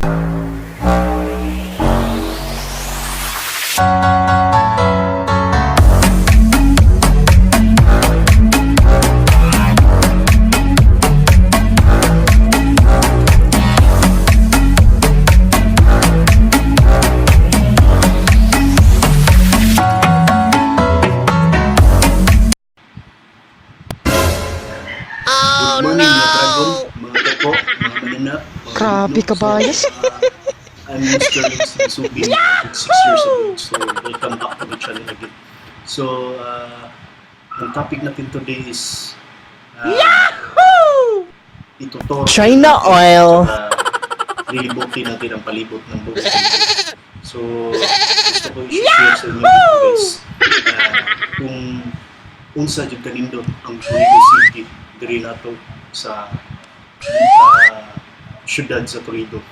Good morning, mga dragon, mga tako, mga mananap, mga Grabe ka ba? I'm Mr. Subin, 6 years old, so welcome back to the channel again. So, ang topic natin today is ituturo China oil. lilibutin natin ang palibot ng buong mundo. So, gusto ko i-share sa inyo guys kung unsa jud kanindot ang Toledo City diri nato sa syudad sa Toledo.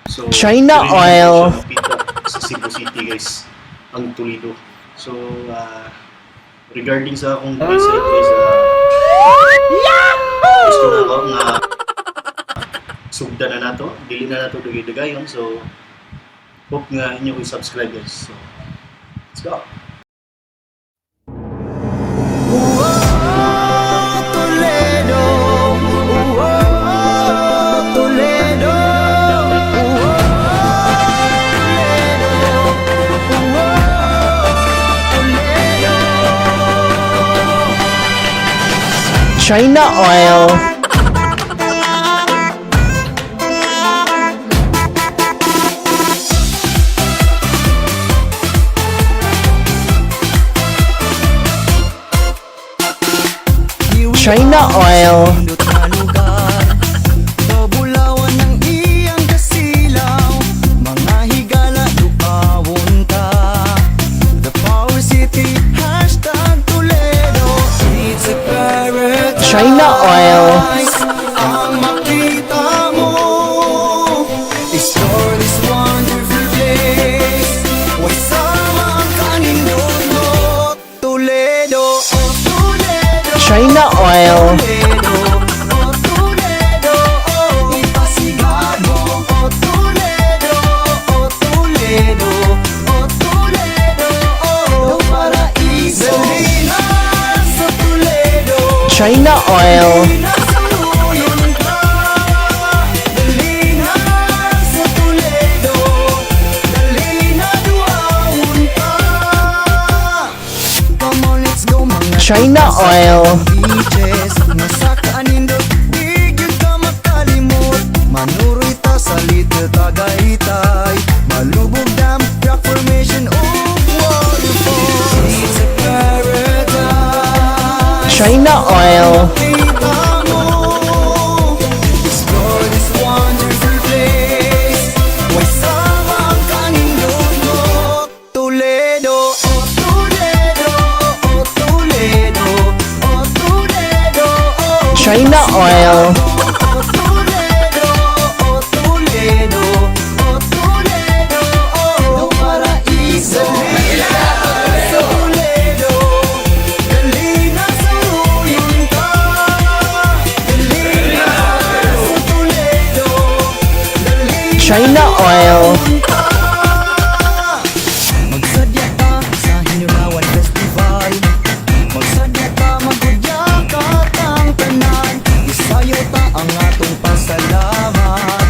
So, China diri oil. siya mapita sa Cebu City guys, ang Toledo. So, regarding sa akong research guys, gusto na ako nga sugda na nato, dili na nato dugay-dugayon. So, hope nga inyo i-subscribe guys. So, let's go! China oil. China oil. Pabulawan ng iyang kasilaw, mga higala duawon ka. The Power City, hashtag Toledo. It's a paradise. China oil. Ang makita mo, explore this wonderful place. Wasama ang kanindot mo, Toledo, oh Toledo. China oil. Toledo, oh Toledo, oh ipasigad mo, oh Toledo, oh Toledo, oh Toledo, oh paraiso. Dali na sa Toledo, China oil. dali na sa luyon ka. Dali na sa Toledo, dali na duawon ka. Come on, let's go mga China oil. beaches, nasa kaanindot, di gyud ka makalimot. Manuroy ta sa Little Tagaytay, Malubog Dam, rock formation of waterfalls. It's a paradise. China oil. Kita mo, explore this wonderful place. Wasama ang kanindot mo, Toledo, oh Toledo, oh Toledo, oh Toledo, oh China oil. oh Toledo, oh Toledo, oh Toledo, oh paraiso. Sa Toledo, dali na sa luyon ka. Dali na sa Toledo, dali na China oil. ka. Magsadya ka sa Hinirawan Festival, magsadya ka magudya ka tang tanan. Isayo ta ang atong pasalamat,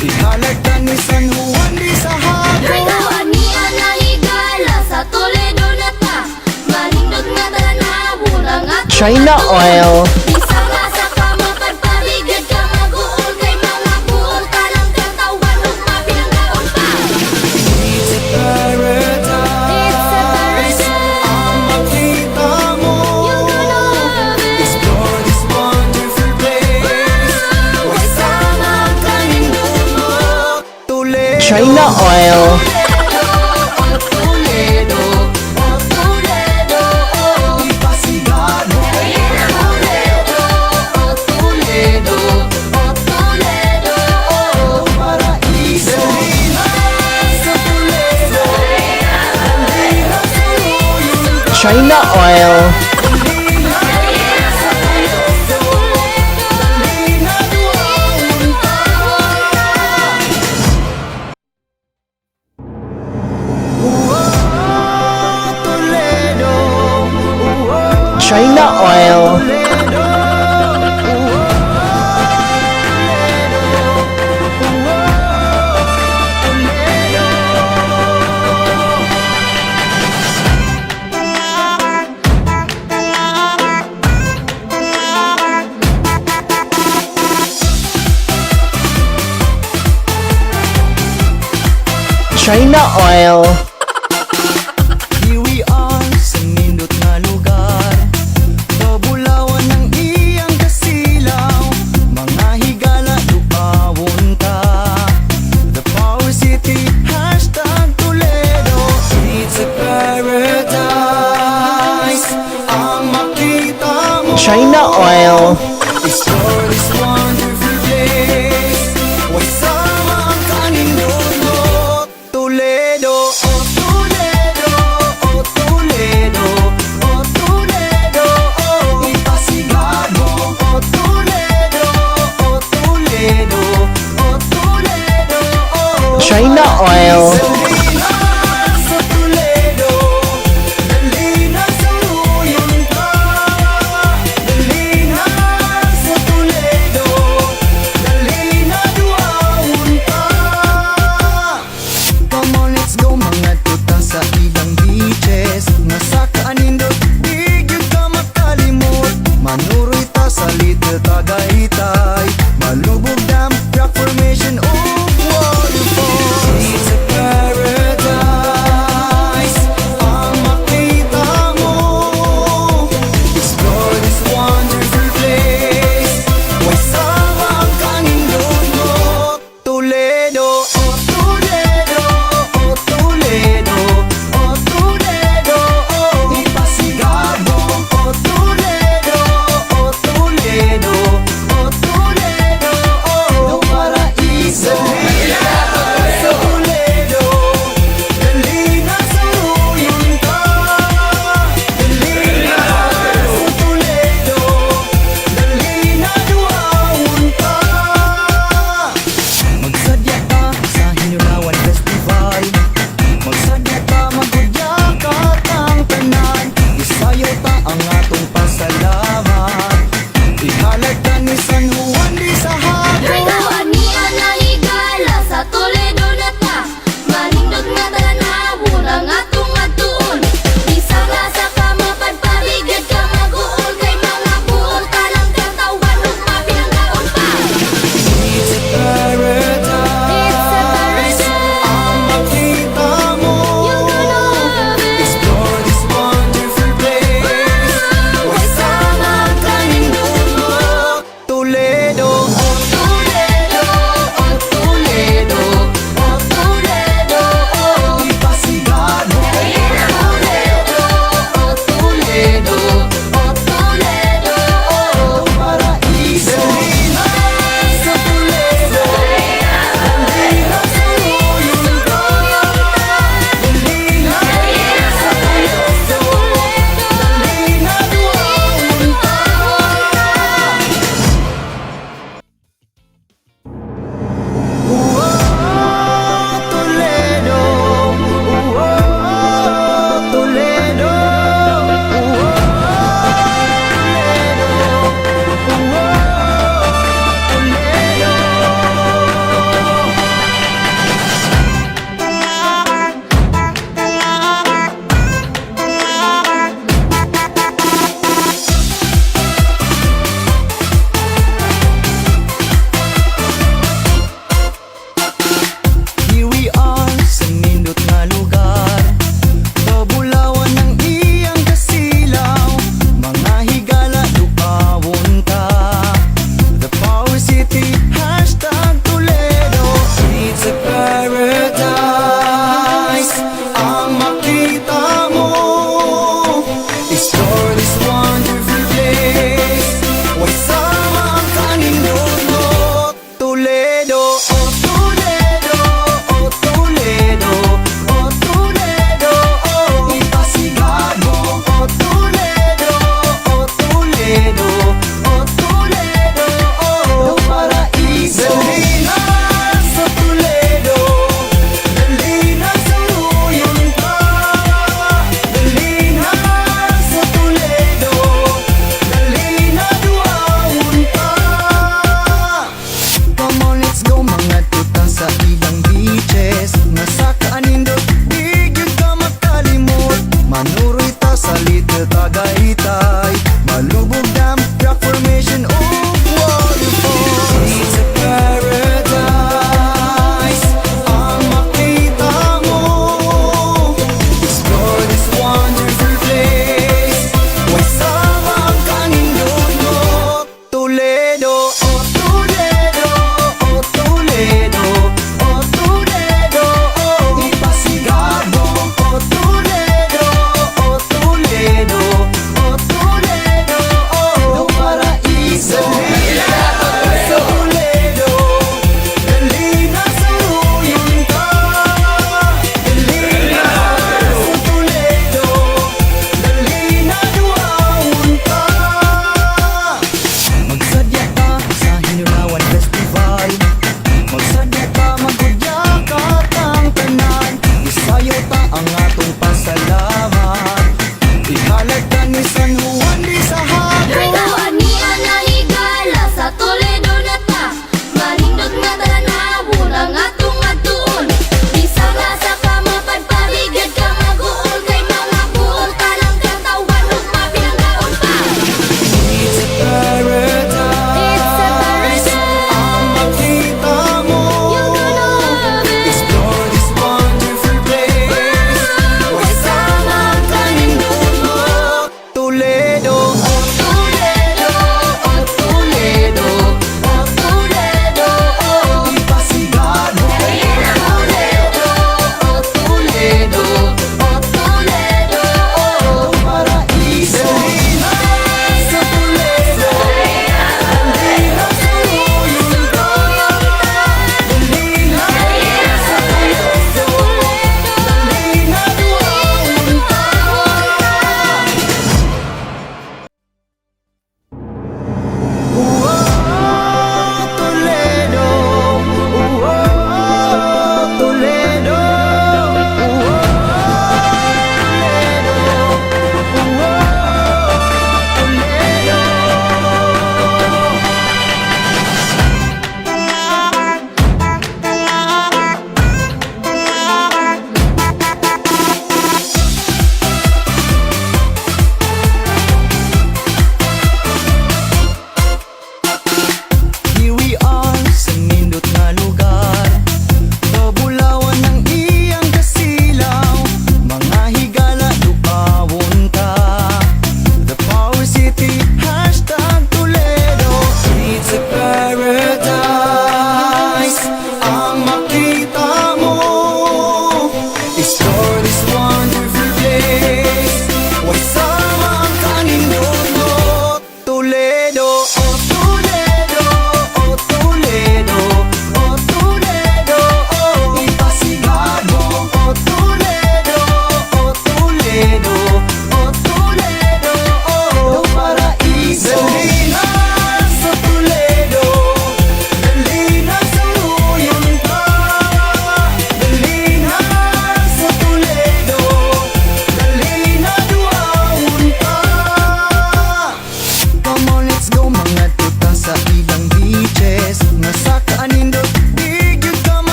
ihalag ka ni San Juan di sa hapon. Nagawaan niya na higala sa Toledo na ta. Malindot nga tanawon ang ato China oil. Isa nga sa kamapagpaligid ka mag-uol kay mga buol ka ng katawan ug mapinangaon pa. It's a paradise. Ang makita mo, You're gonna love it. explore this wonderful place. Wasama ang kanindot mo, Toledo. China oil. Oh Toledo, oh Toledo, oh Ipasigad mo, Toledo, oh Toledo, oh Toledo, oh paraiso. Dali na sa Toledo, dali na sa luyon ka. China oil. Dali na sa Toledo, dali na duawon ka. China Oil. China Oil. Here we are sa nindot nga lugar, Kabulawan ng iyang kasilaw, mga higala duawon ta. The Power City, hashtag Toledo. It's a paradise ang makita mo. China Oil. Explore this wonderful place. Wasama ang kanindot mo. Toledo, oh Toledo, oh Toledo, oh Toledo, oh ipasigad mo. Oh Toledo, oh Toledo, oh Toledo, oh China Oil. Dalina sa Toledo, dalina sa uyon ka. Dalina sa Toledo, dalina duawon ka. Come on, let's go mga tuta sa ibang beaches. Nga sa kaanindot, di gyud ka makalimot. Manuroy ta sa Little Tagaytay, Malubog Dam, rock formation of waterfalls. It's a paradise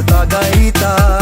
Tagaytay